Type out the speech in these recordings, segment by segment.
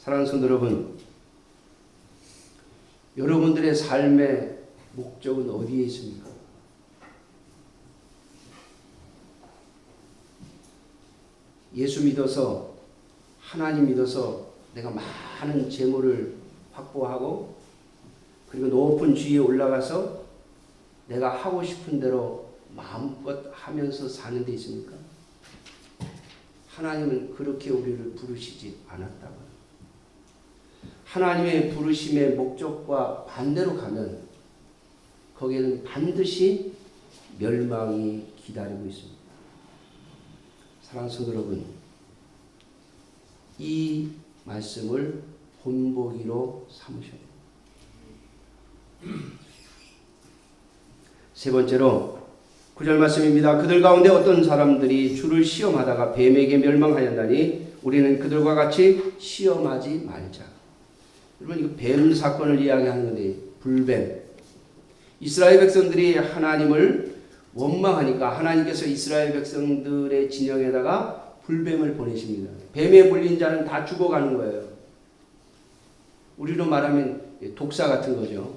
사랑하는 성도 여러분, 여러분들의 삶의 목적은 어디에 있습니까? 예수 믿어서, 하나님 믿어서 내가 많은 재물을 확보하고 그리고 높은 지위에 올라가서 내가 하고 싶은 대로 마음껏 하면서 사는 데 있습니까? 하나님은 그렇게 우리를 부르시지 않았다고요. 하나님의 부르심의 목적과 반대로 가면 거기에는 반드시 멸망이 기다리고 있습니다. 사랑하는 성도 여러분, 이 말씀을 본보기로 삼으셔야 됩니다. 세 번째로 9절 말씀입니다. 그들 가운데 어떤 사람들이 주를 시험하다가 뱀에게 멸망하였나니 우리는 그들과 같이 시험하지 말자. 여러분, 이거 뱀 사건을 이야기하는 건데, 불뱀. 이스라엘 백성들이 하나님을 원망하니까 하나님께서 이스라엘 백성들의 진영에다가 불뱀을 보내십니다. 뱀에 물린 자는 다 죽어가는 거예요. 우리로 말하면 독사 같은 거죠.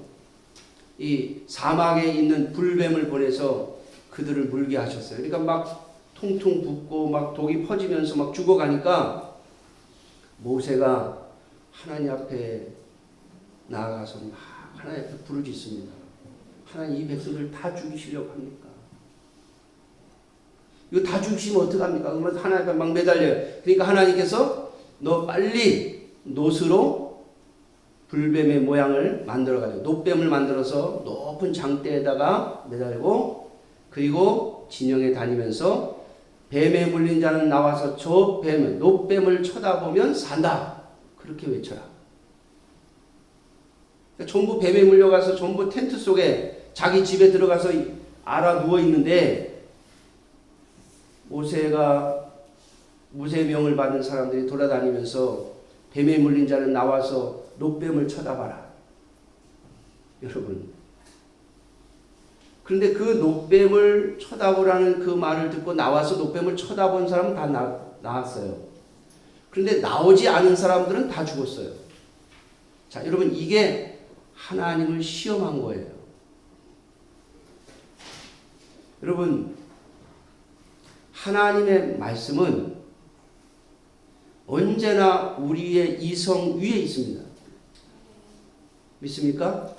이 사막에 있는 불뱀을 보내서 그들을 물게 하셨어요. 그러니까 막 통통 붓고 막 독이 퍼지면서 막 죽어가니까 모세가 하나님 앞에 나아가서 막 하나님 앞에 부르짖습니다. 하나님, 이 백성들 다 죽이시려고 합니까? 이거 다 죽이시면 어떡합니까? 그러면 하나님 앞에 막 매달려요. 그러니까 하나님께서 너 빨리 놋으로 불뱀의 모양을 만들어가지고 놋뱀을 만들어서 높은 장대에다가 매달고 그리고 진영에 다니면서 뱀에 물린 자는 나와서 저 뱀을, 놋뱀을 쳐다보면 산다. 그렇게 외쳐라. 그러니까 전부 뱀에 물려가서 전부 텐트 속에 자기 집에 들어가서 알아 누워 있는데 모세의 명을 받은 사람들이 돌아다니면서 뱀에 물린 자는 나와서 놋뱀을 쳐다봐라. 여러분. 그런데 그 놋뱀을 쳐다보라는 그 말을 듣고 나와서 놋뱀을 쳐다본 사람은 다 나왔어요. 그런데 나오지 않은 사람들은 다 죽었어요. 자, 여러분, 이게 하나님을 시험한 거예요. 여러분, 하나님의 말씀은 언제나 우리의 이성 위에 있습니다. 믿습니까?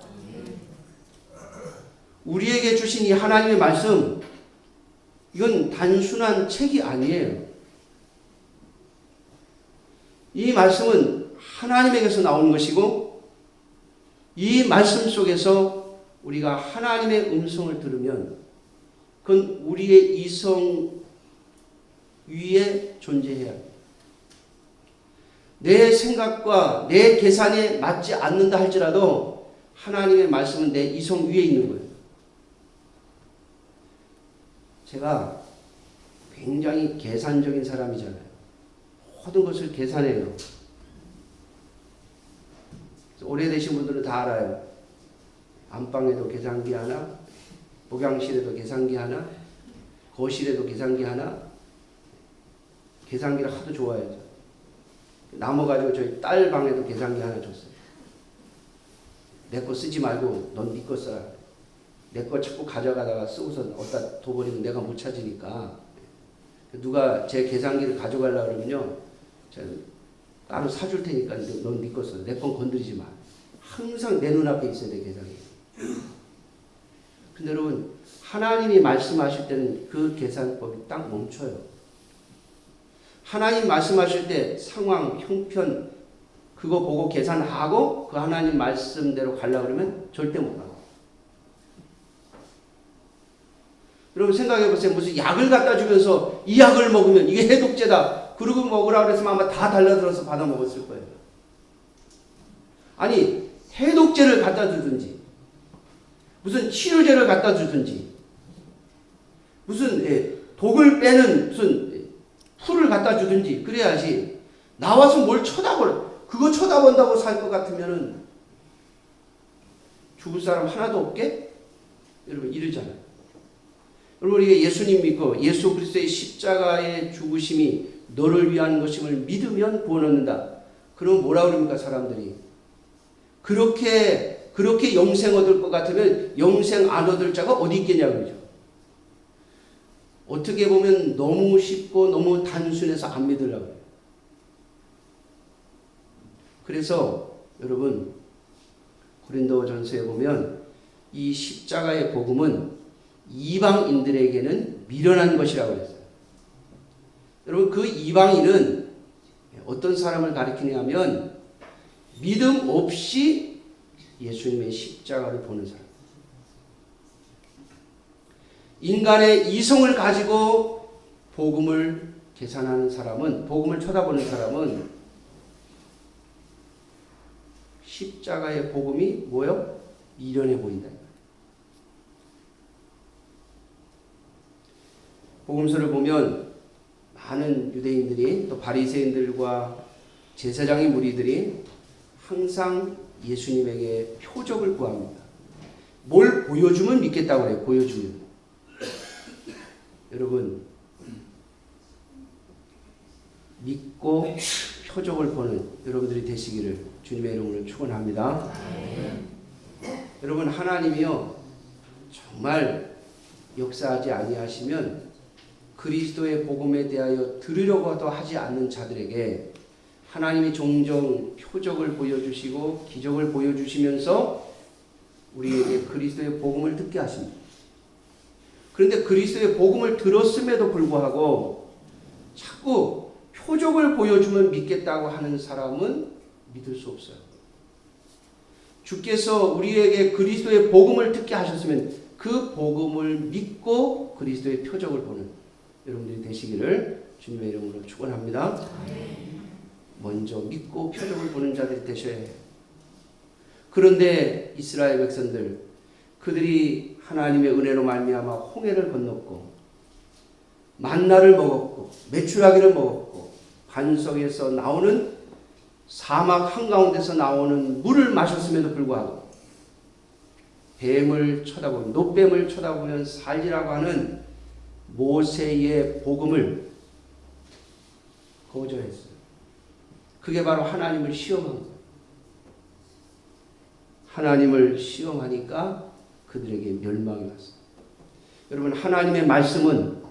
우리에게 주신 이 하나님의 말씀, 이건 단순한 책이 아니에요. 이 말씀은 하나님에게서 나오는 것이고 이 말씀 속에서 우리가 하나님의 음성을 들으면 그건 우리의 이성 위에 존재해야 합니다. 내 생각과 내 계산에 맞지 않는다 할지라도 하나님의 말씀은 내 이성 위에 있는 거예요. 제가 굉장히 계산적인 사람이잖아요. 모든 것을 계산해요. 오래되신 분들은 다 알아요. 안방에도 계산기 하나, 복양실에도 계산기 하나, 거실에도 계산기 하나. 계산기를 하도 좋아해요. 남아가지고 저희 딸 방에도 계산기 하나 줬어요. 내 거 쓰지 말고 넌 네 거 써라. 내 거 자꾸 가져가다가 쓰고서 어디다 둬버리면 내가 못 찾으니까 누가 제 계산기를 가져가려고 그러면요, 제가 따로 사줄 테니까 넌 네 거 써. 내 건 건드리지 마. 항상 내 눈앞에 있어야 돼, 계산기. 근데 여러분, 하나님이 말씀하실 때는 그 계산법이 딱 멈춰요. 하나님 말씀하실 때 상황, 형편 그거 보고 계산하고 그 하나님 말씀대로 가려고 그러면 절대 못 가요. 여러분 생각해 보세요. 무슨 약을 갖다 주면서 이 약을 먹으면 이게 해독제다. 그러고 먹으라고 그랬으면 아마 다 달라들어서 받아 먹었을 거예요. 아니, 해독제를 갖다 주든지 무슨 치료제를 갖다 주든지 무슨 독을 빼는 무슨 풀을 갖다 주든지 그래야지 나와서 뭘 쳐다보라. 그거 쳐다본다고 살 것 같으면은 죽을 사람 하나도 없게? 여러분 이러잖아요. 여러분 우리가 예수님 믿고 예수 그리스도의 십자가의 죽으심이 너를 위한 것임을 믿으면 구원 얻는다. 그럼 뭐라 그럽니까 사람들이? 그렇게 영생 얻을 것 같으면 영생 안 얻을 자가 어디 있겠냐고 그러죠. 어떻게 보면 너무 쉽고 너무 단순해서 안 믿으려고 해요. 그래서 여러분 고린도전서에 보면 이 십자가의 복음은 이방인들에게는 미련한 것이라고 했어요. 여러분 그 이방인은 어떤 사람을 가리키냐면 믿음 없이 예수님의 십자가를 보는 사람. 인간의 이성을 가지고 복음을 계산하는 사람은, 복음을 쳐다보는 사람은 십자가의 복음이 뭐요? 미련해 보인다. 복음서를 보면 많은 유대인들이 또 바리새인들과 제사장의 무리들이 항상 예수님에게 표적을 구합니다. 뭘 보여주면 믿겠다고 해요. 보여주면. 여러분 믿고 표적을 보는 여러분들이 되시기를 주님의 이름으로 축원합니다. 여러분 하나님이요 정말 역사하지 아니하시면 그리스도의 복음에 대하여 들으려고도 하지 않는 자들에게 하나님이 종종 표적을 보여주시고 기적을 보여주시면서 우리에게 그리스도의 복음을 듣게 하십니다. 그런데 그리스도의 복음을 들었음에도 불구하고 자꾸 표적을 보여주면 믿겠다고 하는 사람은 믿을 수 없어요. 주께서 우리에게 그리스도의 복음을 듣게 하셨으면 그 복음을 믿고 그리스도의 표적을 보는 여러분들이 되시기를 주님의 이름으로 축원합니다. 먼저 믿고 표적을 보는 자들이 되셔야 해요. 그런데 이스라엘 백성들 그들이 하나님의 은혜로 말미암아 홍해를 건넜고 만나를 먹었고 메추라기를 먹었고 반석에서 나오는 사막 한가운데서 나오는 물을 마셨음에도 불구하고 뱀을 쳐다보면 노뱀을 쳐다보면 살리라고 하는 모세의 복음을 거절했어요. 그게 바로 하나님을 시험한 거예요. 하나님을 시험하니까 그들에게 멸망이 왔어요. 여러분 하나님의 말씀은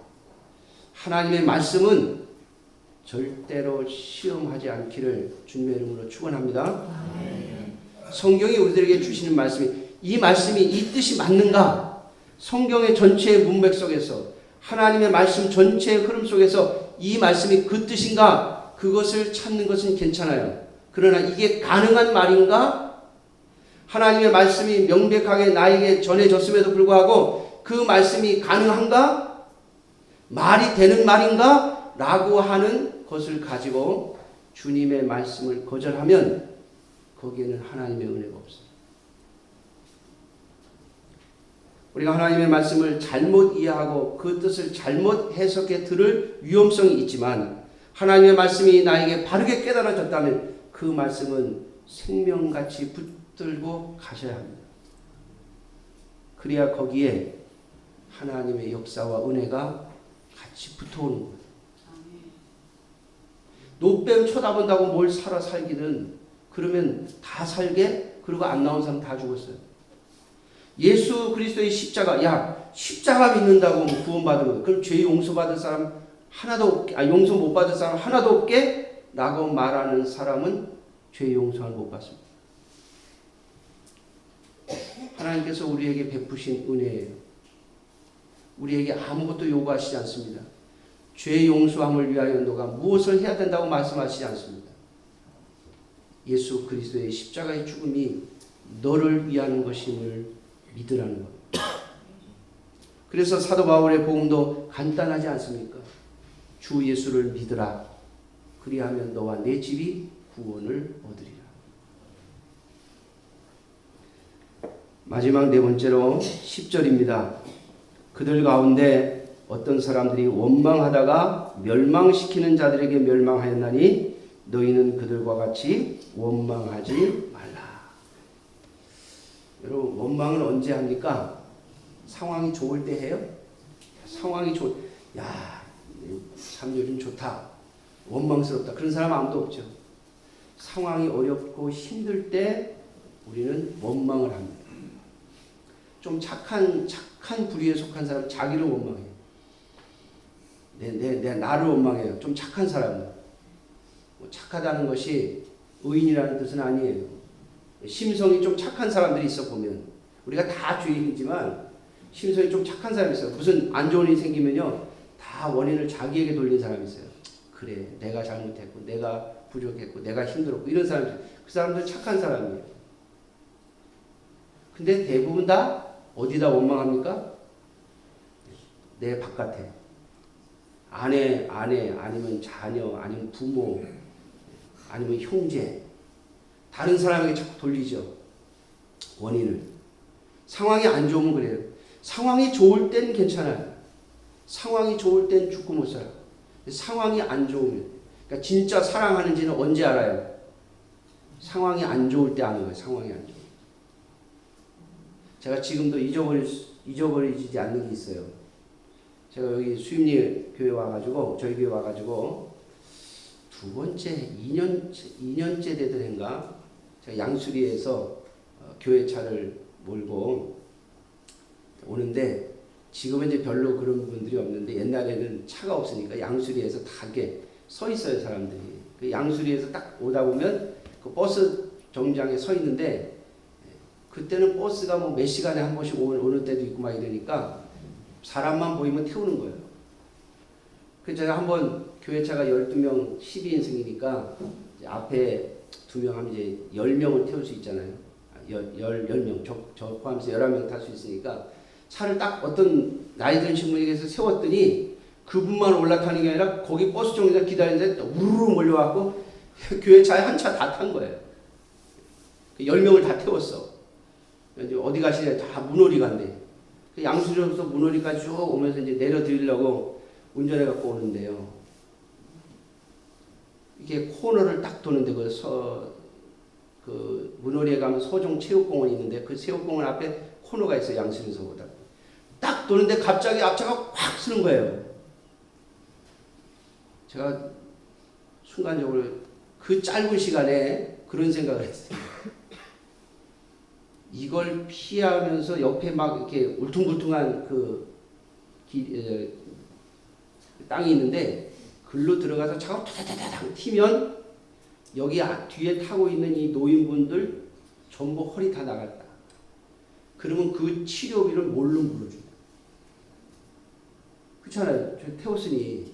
절대로 시험하지 않기를 주님의 이름으로 축원합니다. 성경이 우리들에게 주시는 이 말씀이 이 뜻이 맞는가? 성경의 전체의 문맥 속에서 하나님의 말씀 전체의 흐름 속에서 이 말씀이 그 뜻인가? 그것을 찾는 것은 괜찮아요. 그러나 이게 가능한 말인가? 하나님의 말씀이 명백하게 나에게 전해졌음에도 불구하고 그 말씀이 가능한가? 말이 되는 말인가? 라고 하는 것을 가지고 주님의 말씀을 거절하면 거기에는 하나님의 은혜가 없어요. 우리가 하나님의 말씀을 잘못 이해하고 그 뜻을 잘못 해석해 들을 위험성이 있지만 하나님의 말씀이 나에게 바르게 깨달아졌다면 그 말씀은 생명같이 붙들고 가셔야 합니다. 그래야 거기에 하나님의 역사와 은혜가 같이 붙어오는 거예요. 노뱀 쳐다본다고 뭘 살아 살기는 그러면 다 살게 그리고 안 나온 사람 다 죽었어요. 예수 그리스도의 십자가 십자가 믿는다고 구원받은 거예요. 그럼 죄 용서받을 사람 하나도 없게 용서 못 받을 사람 하나도 없게 라고 말하는 사람은 죄 용서를 못 받습니다. 하나님께서 우리에게 베푸신 은혜예요. 우리에게 아무것도 요구하시지 않습니다. 죄 용서함을 위하여 너가 무엇을 해야 된다고 말씀하시지 않습니다. 예수 그리스도의 십자가의 죽음이 너를 위한 것임을 믿으라는 것. 그래서 사도 바울의 복음도 간단하지 않습니까? 주 예수를 믿으라. 그리하면 너와 내 집이 구원을 얻으리라. 마지막 네 번째로 10절입니다. 그들 가운데 어떤 사람들이 원망하다가 멸망시키는 자들에게 멸망하였나니 너희는 그들과 같이 원망하지 말라. 여러분 원망은 언제 합니까? 상황이 좋을 때 해요? 상황이 참 요즘 좋다. 원망스럽다. 그런 사람 아무도 없죠. 상황이 어렵고 힘들 때 우리는 원망을 합니다. 좀 착한 부류에 속한 사람은 자기를 원망해요. 나를 원망해요. 좀 착한 사람은. 착하다는 것이 의인이라는 뜻은 아니에요. 심성이 좀 착한 사람들이 있어 보면 우리가 다 주인이지만 심성이 좀 착한 사람이 있어요. 무슨 안 좋은 일이 생기면요 다 원인을 자기에게 돌린 사람이 있어요. 그래 내가 잘못했고 내가 부족했고 내가 힘들었고 이런 사람들 그 사람들은 착한 사람이에요. 근데 대부분 다 어디다 원망합니까? 내 바깥에 아내 아니면 자녀 아니면 부모 아니면 형제 다른 사람에게 자꾸 돌리죠. 원인을. 상황이 안 좋으면 그래요. 상황이 좋을 땐 괜찮아요. 상황이 좋을 땐 죽고 못 살아요. 상황이 안 좋으면 그러니까 진짜 사랑하는지는 언제 알아요? 상황이 안 좋을 때 아는 거예요. 상황이 안 좋을 때. 제가 지금도 잊어버리지 않는 게 있어요. 제가 여기 수임리 교회 와가지고 저희 교회 와가지고 두 번째 2년째 되더인가 제가 양수리에서 교회 차를 몰고 오는데 지금은 이제 별로 그런 분들이 없는데 옛날에는 차가 없으니까 양수리에서 다 이렇게 서 있어요 사람들이. 그 양수리에서 딱 오다 보면 그 버스 정류장에 서 있는데 그때는 버스가 뭐 몇 시간에 한 번씩 오는 때도 있고 막 이러니까 사람만 보이면 태우는 거예요. 그래서 제가 한번 교회차가 12명 12인승이니까 앞에 2명 하면 이제 10명을 태울 수 있잖아요. 10명 저 포함해서 11명 탈 수 있으니까 차를 딱 어떤 나이 드신 분에게서 세웠더니 그분만 올라타는 게 아니라 거기 버스 정류장 기다리는데 우르르 몰려와갖고 교회차에 한 차 다 탄 거예요. 10명을 다 태웠어. 어디 가시냐 다 문호리 간대. 양수리로서 문호리까지 쭉 오면서 이제 내려드리려고 운전해 갖고 오는데요. 이게 코너를 딱 도는데 그 문호리에 가면 소종 체육공원이 있는데 그 체육공원 앞에 코너가 있어요. 양수리서보다. 딱 도는데 갑자기 앞차가 확 쓰는 거예요. 제가 순간적으로 그 짧은 시간에 그런 생각을 했어요. 이걸 피하면서 옆에 막 이렇게 울퉁불퉁한 땅이 있는데 글로 들어가서 차가 타다다닥 튀면 여기 뒤에 타고 있는 이 노인분들 전부 허리 다 나갔다. 그러면 그 치료비를 뭘로 물어준다. 그렇잖아요. 저 태웠으니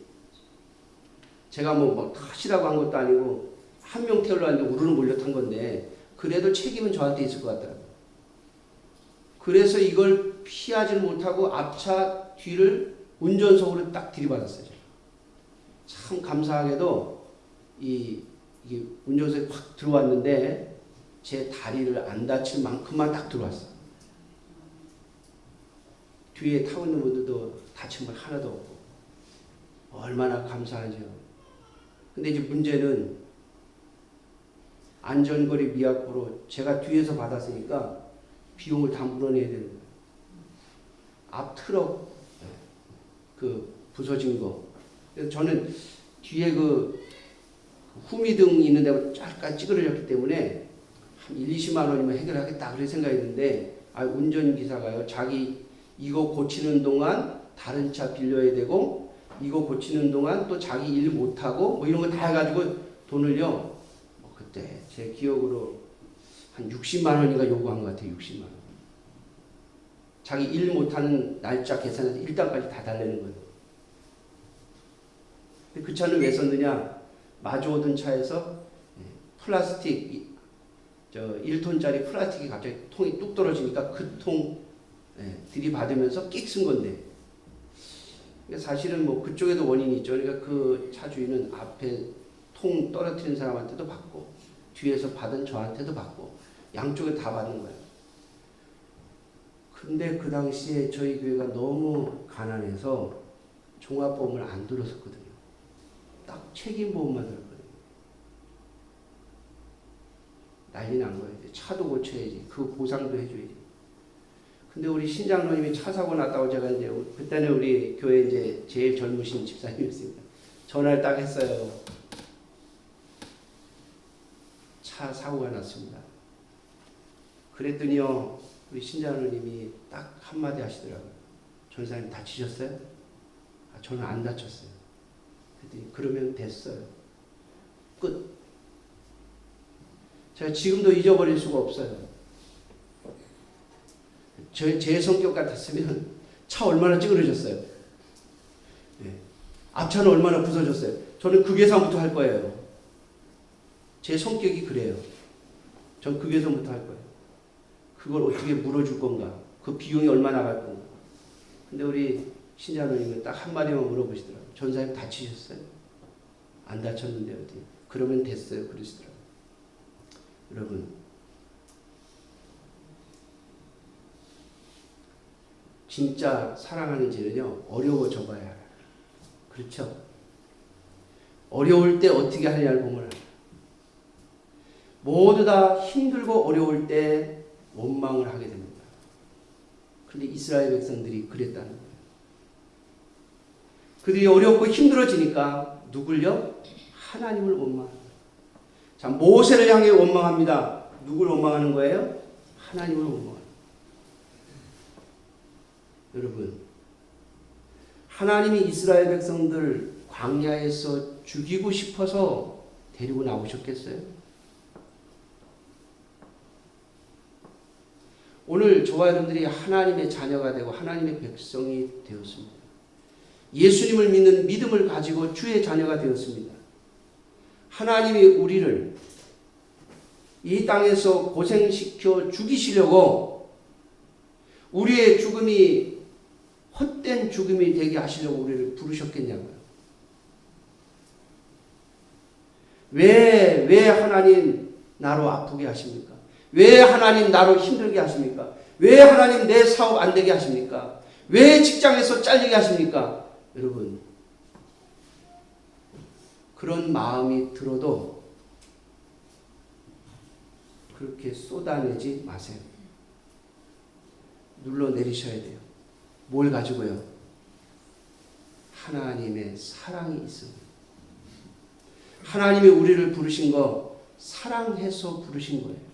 제가 뭐 하시라고 한 것도 아니고 한 명 태우려 하는데 우르르 몰려 탄 건데 그래도 책임은 저한테 있을 것 같더라고요. 그래서 이걸 피하지 못하고 앞차 뒤를 운전석으로 딱 들이받았어요. 참 감사하게도 이게 운전석에 확 들어왔는데 제 다리를 안 다칠 만큼만 딱 들어왔어요. 뒤에 타고 있는 분들도 다친 분 하나도 없고 얼마나 감사하죠. 근데 이제 문제는 안전거리 미약부로 제가 뒤에서 받았으니까 비용을 다 물어내야 되는 거예요. 앞 트럭 부서진 거. 그래서 저는 뒤에 후미등 있는 데가 잠깐 찌그러졌기 때문에 한 1-20만 원이면 해결하겠다 그런 생각했는데 운전기사가요. 자기 이거 고치는 동안 다른 차 빌려야 되고 이거 고치는 동안 또 자기 일 못하고 뭐 이런 거 다 해가지고 돈을요. 그때 제 기억으로 한 60만 원인가 요구한 것 같아요. 60만 원. 자기 일 못하는 날짜 계산해서 일당까지 다 달래는 거예요. 근데 그 차는 왜 썼느냐? 마주오던 차에서 플라스틱 1톤짜리 플라스틱이 갑자기 통이 뚝 떨어지니까 그 통 들이받으면서 끽 쓴 건데 사실은 뭐 그쪽에도 원인이 있죠. 그러니까 그 차 주인은 앞에 통 떨어뜨린 사람한테도 받고 뒤에서 받은 저한테도 받고 양쪽에 다 받는 거예요. 근데 그 당시에 저희 교회가 너무 가난해서 종합보험을 안 들었었거든요. 딱 책임보험만 들었거든요. 난리 난 거예요. 차도 고쳐야지. 그 보상도 해줘야지. 근데 우리 신장로님이 차 사고 났다고 제가 이제 그때는 우리 교회 이제 제일 젊으신 집사님이었습니다. 전화를 딱 했어요. 차 사고가 났습니다. 그랬더니요, 우리 신자누님이 딱 한마디 하시더라고요. 전사님 다치셨어요? 아, 저는 안 다쳤어요. 그랬더니 그러면 됐어요. 끝. 제가 지금도 잊어버릴 수가 없어요. 제 성격 같았으면 차 얼마나 찌그러졌어요. 네. 앞차는 얼마나 부서졌어요. 저는 그 계산부터 할 거예요. 제 성격이 그래요. 전 그 계산부터 할 거예요. 그걸 어떻게 물어줄 건가? 그 비용이 얼마 나갈 건가? 근데 우리 신자누님은 딱 한마디만 물어보시더라고요. 전사님 다치셨어요? 안 다쳤는데 어디? 그러면 됐어요. 그러시더라고요. 여러분, 진짜 사랑하는지는요, 어려워져 봐야 알아요. 그렇죠? 어려울 때 어떻게 하느냐를 보면 모두 다 힘들고 어려울 때 원망을 하게 됩니다. 그런데 이스라엘 백성들이 그랬다는 거예요. 그들이 어렵고 힘들어지니까 누굴요? 하나님을 원망합니다. 자, 모세를 향해 원망합니다. 누굴 원망하는 거예요? 하나님을 원망합니다. 여러분, 하나님이 이스라엘 백성들 광야에서 죽이고 싶어서 데리고 나오셨겠어요? 오늘 저와 여러분들이 하나님의 자녀가 되고 하나님의 백성이 되었습니다. 예수님을 믿는 믿음을 가지고 주의 자녀가 되었습니다. 하나님이 우리를 이 땅에서 고생시켜 죽이시려고 우리의 죽음이 헛된 죽음이 되게 하시려고 우리를 부르셨겠냐고요. 왜 하나님 나로 아프게 하십니까? 왜 하나님 나로 힘들게 하십니까? 왜 하나님 내 사업 안 되게 하십니까? 왜 직장에서 잘리게 하십니까? 여러분, 그런 마음이 들어도 그렇게 쏟아내지 마세요. 눌러내리셔야 돼요. 뭘 가지고요? 하나님의 사랑이 있습니다. 하나님이 우리를 부르신 거 사랑해서 부르신 거예요.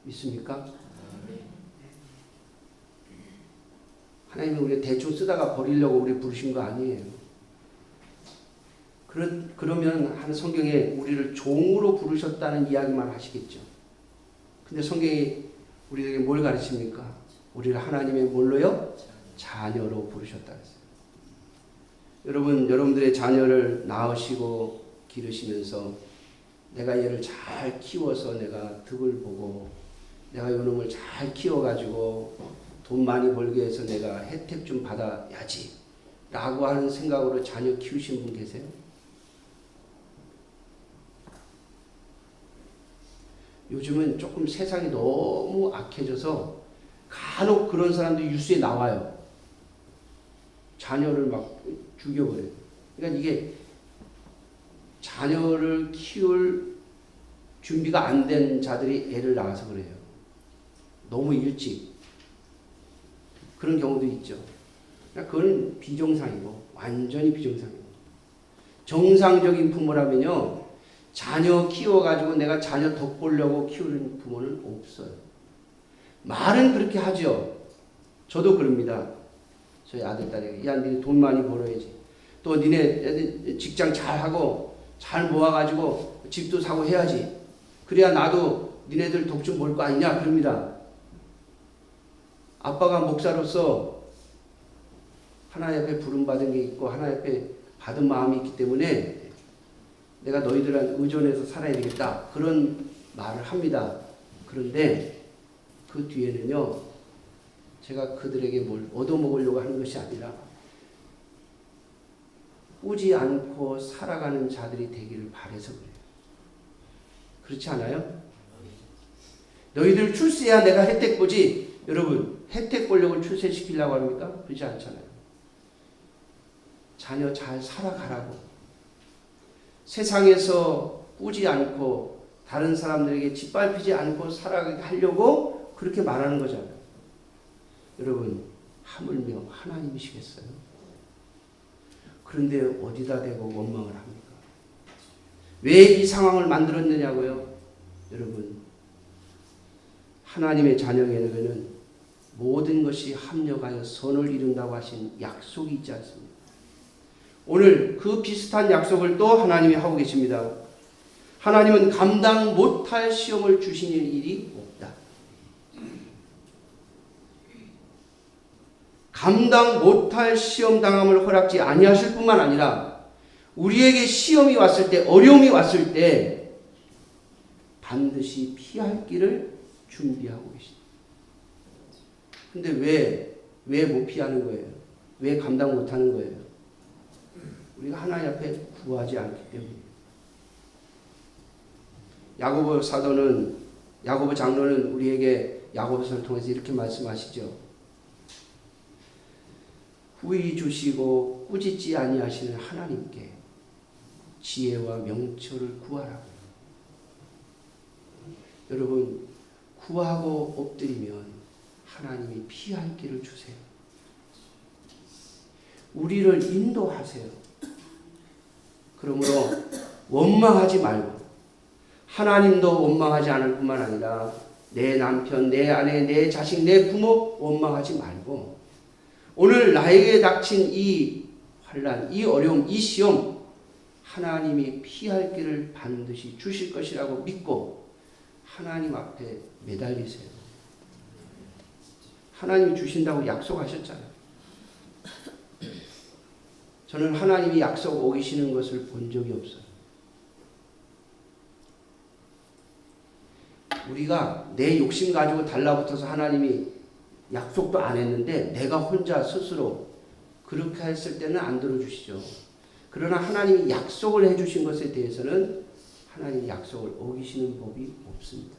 믿습니까? 하나님이 우리 대충 쓰다가 버리려고 우리 부르신 거 아니에요. 그러면 한 성경에 우리를 종으로 부르셨다는 이야기만 하시겠죠. 근데 성경이 우리에게 뭘 가르칩니까? 우리를 하나님의 뭘로요? 자녀로 부르셨다 했어요. 여러분들의 자녀를 낳으시고 기르시면서 내가 얘를 잘 키워서 내가 득을 보고 내가 이놈을 잘 키워가지고 돈 많이 벌게 해서 내가 혜택 좀 받아야지 라고 하는 생각으로 자녀 키우신 분 계세요? 요즘은 조금 세상이 너무 악해져서 간혹 그런 사람도 뉴스에 나와요. 자녀를 막 죽여버려요. 그러니까 이게 자녀를 키울 준비가 안 된 자들이 애를 낳아서 그래요. 너무 일찍. 그런 경우도 있죠. 그건 비정상이고 완전히 비정상이고 정상적인 부모라면요. 자녀 키워가지고 내가 자녀 덕 보려고 키우는 부모는 없어요. 말은 그렇게 하죠. 저도 그럽니다. 저희 아들, 딸에게 야, 니네 돈 많이 벌어야지. 또 니네 직장 잘하고 잘 모아가지고 집도 사고 해야지. 그래야 나도 니네들 덕 좀 볼 거 아니냐 그럽니다. 아빠가 목사로서 하나님 앞에 부름받은 게 있고 하나님 앞에 받은 마음이 있기 때문에 내가 너희들한테 의존해서 살아야 되겠다. 그런 말을 합니다. 그런데 그 뒤에는요. 제가 그들에게 뭘 얻어먹으려고 하는 것이 아니라 꾸지 않고 살아가는 자들이 되기를 바라서 그래요. 그렇지 않아요? 너희들 출세해야 내가 혜택 보지. 여러분, 혜택 보려고 출세시키려고 합니까? 그렇지 않잖아요. 자녀 잘 살아가라고. 세상에서 꾸지 않고 다른 사람들에게 짓밟히지 않고 살아가게 하려고 그렇게 말하는 거잖아요. 여러분, 하물며 하나님이시겠어요? 그런데 어디다 대고 원망을 합니까? 왜 이 상황을 만들었느냐고요? 여러분, 하나님의 자녀에게는 모든 것이 합력하여 선을 이룬다고 하신 약속이 있지 않습니까? 오늘 그 비슷한 약속을 또 하나님이 하고 계십니다. 하나님은 감당 못할 시험을 주시는 일이 없다. 감당 못할 시험 당함을 허락지 아니하실 뿐만 아니라 우리에게 시험이 왔을 때, 어려움이 왔을 때 반드시 피할 길을 준비하고 계십니다. 근데 왜 못 피하는 거예요? 왜 감당 못하는 거예요? 우리가 하나님 앞에 구하지 않기 때문이에요. 야고보 사도는, 야고보 장로는 우리에게 야고보서를 통해서 이렇게 말씀하시죠. 후히 주시고 꾸짖지 아니하시는 하나님께 지혜와 명철을 구하라고. 여러분, 구하고 엎드리면 하나님이 피할 길을 주세요. 우리를 인도하세요. 그러므로 원망하지 말고, 하나님도 원망하지 않을 뿐만 아니라 내 남편, 내 아내, 내 자식, 내 부모 원망하지 말고, 오늘 나에게 닥친 이 환난, 이 어려움, 이 시험 하나님이 피할 길을 반드시 주실 것이라고 믿고 하나님 앞에 매달리세요. 하나님이 주신다고 약속하셨잖아요. 저는 하나님이 약속 어기시는 것을 본 적이 없어요. 우리가 내 욕심 가지고 달라붙어서 하나님이 약속도 안 했는데 내가 혼자 스스로 그렇게 했을 때는 안 들어주시죠. 그러나 하나님이 약속을 해주신 것에 대해서는 하나님이 약속을 어기시는 법이 없습니다.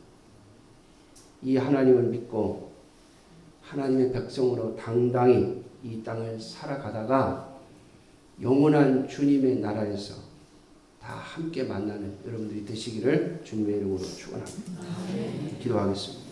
이 하나님을 믿고 하나님의 백성으로 당당히 이 땅을 살아가다가 영원한 주님의 나라에서 다 함께 만나는 여러분들이 되시기를 주님의 이름으로 축원합니다. 기도하겠습니다.